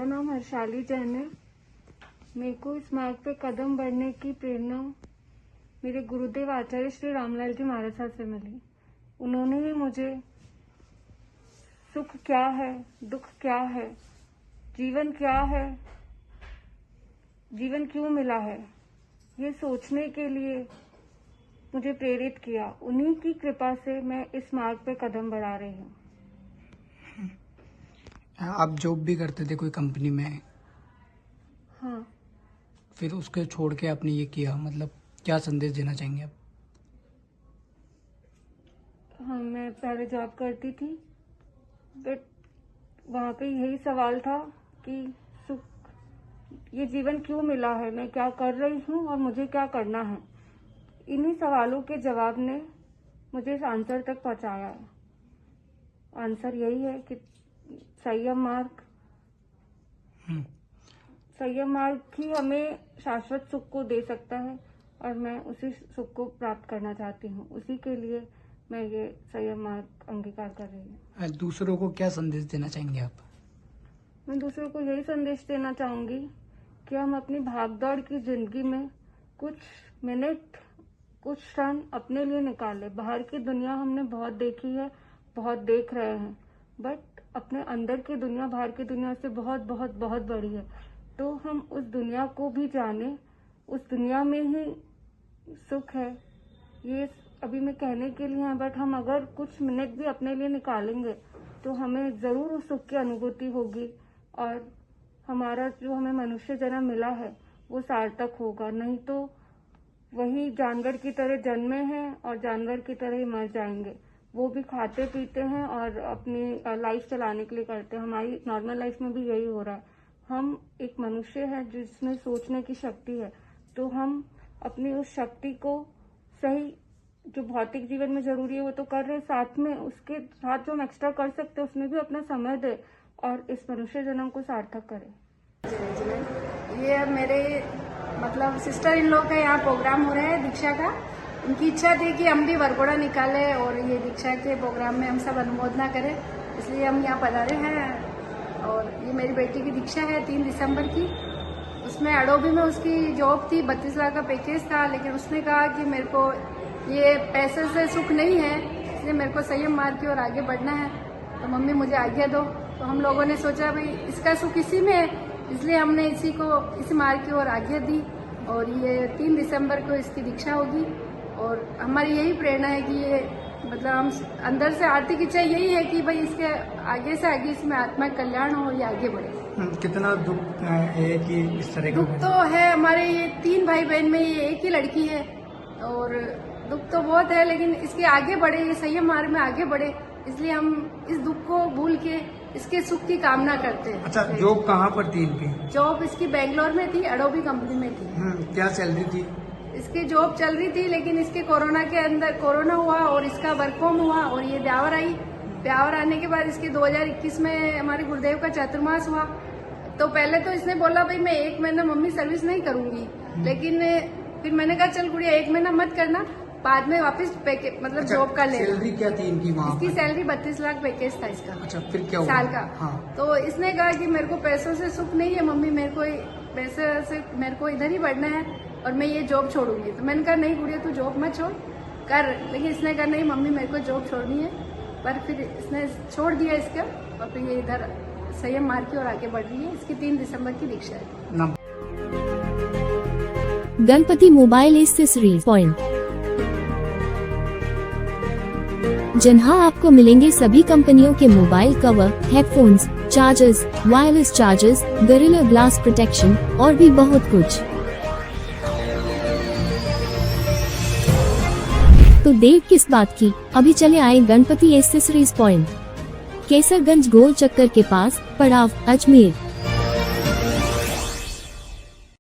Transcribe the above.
मेरा नाम हर्षाली जैन है। मेरे को इस मार्ग पे कदम बढ़ने की प्रेरणा मेरे गुरुदेव आचार्य श्री रामलाल जी महाराज साहब से मिली। उन्होंने ही मुझे सुख क्या है, दुख क्या है, जीवन क्या है, जीवन क्यों मिला है, ये सोचने के लिए मुझे प्रेरित किया। उन्हीं की कृपा से मैं इस मार्ग पे कदम बढ़ा रही हूँ। आप जॉब भी करते थे कोई कंपनी में? हाँ। फिर उसके छोड़ के आपने ये किया, मतलब क्या संदेश देना चाहेंगे आप? हाँ, मैं पहले जॉब करती थी, बट वहाँ पे यही सवाल था कि सुख, ये जीवन क्यों मिला है, मैं क्या कर रही हूँ और मुझे क्या करना है। इन्हीं सवालों के जवाब ने मुझे इस आंसर तक पहुँचाया है। आंसर यही है कि संयम मार्ग ही हमें शाश्वत सुख को दे सकता है और मैं उसी सुख को प्राप्त करना चाहती हूँ। उसी के लिए मैं ये संयम मार्ग अंगीकार कर रही हूँ। दूसरों को क्या संदेश देना चाहेंगे आप? मैं दूसरों को यही संदेश देना चाहूंगी कि हम अपनी भागदौड़ की जिंदगी में कुछ मिनट, कुछ क्षण अपने लिए निकालें। बाहर की दुनिया हमने बहुत देखी है, बहुत देख रहे हैं, बट अपने अंदर की दुनिया बाहर की दुनिया से बहुत बहुत बहुत बड़ी है। तो हम उस दुनिया को भी जाने, उस दुनिया में ही सुख है। ये अभी मैं कहने के लिए है, बट हम अगर कुछ मिनट भी अपने लिए निकालेंगे तो हमें जरूर उस सुख की अनुभूति होगी और हमारा जो हमें मनुष्य जन्म मिला है वो सार्थक होगा। नहीं तो वही जानवर की तरह जन्मे हैं और जानवर की तरह ही मर जाएंगे। वो भी खाते पीते हैं और अपनी लाइफ चलाने के लिए करते हैं। हमारी नॉर्मल लाइफ में भी यही हो रहा है। हम एक मनुष्य है जिसमें सोचने की शक्ति है, तो हम अपनी उस शक्ति को सही, जो भौतिक जीवन में जरूरी है वो तो कर रहे हैं, साथ में उसके साथ जो हम एक्स्ट्रा कर सकते हैं उसमें भी अपना समय दे और इस मनुष्य जन्म को सार्थक करें। ये मेरे मतलब सिस्टर इन लोग का यहाँ प्रोग्राम हो रहा है दीक्षा का। उनकी इच्छा थी कि हम भी वरघोड़ा निकालें और ये दीक्षा के प्रोग्राम में हम सब अनुमोदना करें, इसलिए हम यहाँ पधारे हैं। और ये मेरी बेटी की दीक्षा है 3 दिसंबर की। उसमें अडोबी में उसकी जॉब थी, 32 लाख का पैकेज था, लेकिन उसने कहा कि मेरे को ये पैसे से सुख नहीं है, इसलिए मेरे को संयम मार्ग की ओर आगे बढ़ना है, तो मम्मी मुझे आज्ञा दो। तो हम लोगों ने सोचा भाई इसका सुख इसी में है, इसलिए हमने इसी मार्ग की ओर आज्ञा दी और ये 3 दिसंबर को इसकी दीक्षा होगी। और हमारी यही प्रेरणा है कि ये मतलब हम अंदर से आर्थिक इच्छा यही है कि भाई इसके आगे से आगे इसमें आत्मा कल्याण हो, ये आगे बढ़े। कितना दुख है कि इस तरह का? दुख तो है, हमारे ये 3 भाई बहन में ये एक ही लड़की है और दुख तो बहुत है, लेकिन इसके आगे बढ़े, ये संयम मार्ग में आगे बढ़े, इसलिए हम इस दुख को भूल के इसके सुख की कामना करते हैं। अच्छा, जॉब कहाँ पर थी इनकी? जॉब इसकी बेंगलोर में थी, अडोबी कंपनी में थी। क्या सैलरी थी? इसकी जॉब चल रही थी, लेकिन इसके कोरोना के अंदर कोरोना हुआ और इसका वर्क फ्रॉम हुआ और ये ब्यावर आई। ब्यावर आने के बाद इसके 2021 में हमारे गुरुदेव का चातुर्मास हुआ। तो पहले तो इसने बोला भाई मैं 1 महीना मम्मी सर्विस नहीं करूंगी, लेकिन फिर मैंने कहा चल गुड़िया 1 महीना मत करना, बाद में वापस मतलब जॉब का ले। सैलरी क्या थी इनकी वहाँ? इसकी सैलरी 32 लाख पैकेज था इसका। अच्छा, फिर क्या हुआ? साल का। हाँ। तो इसने कहा कि मेरे को पैसों से सुख नहीं है मम्मी, मेरे को पैसे से मेरे को इधर ही बढ़ना है और मैं ये जॉब छोड़ूंगी। तो मैंने कहा नहीं गुड़िया तू जॉब मत छोड़ कर, लेकिन इसने कहा नहीं मम्मी मेरे को जॉब छोड़नी है। पर फिर इसने छोड़ दिया इसका और फिर ये इधर संयम मार्ग की ओर आगे बढ़ रही है। इसकी 3 दिसंबर की दीक्षा है। गणपति मोबाइल एक्सेसरीज पॉइंट, जहां आपको मिलेंगे सभी कंपनियों के mobile cover, headphones, chargers, wireless chargers, gorilla glass protection और भी बहुत कुछ। तो देर किस बात की, अभी चले आए गणपति एक्सेसरीज पॉइंट, केसरगंज गोल चक्कर के पास, पड़ाव, अजमेर।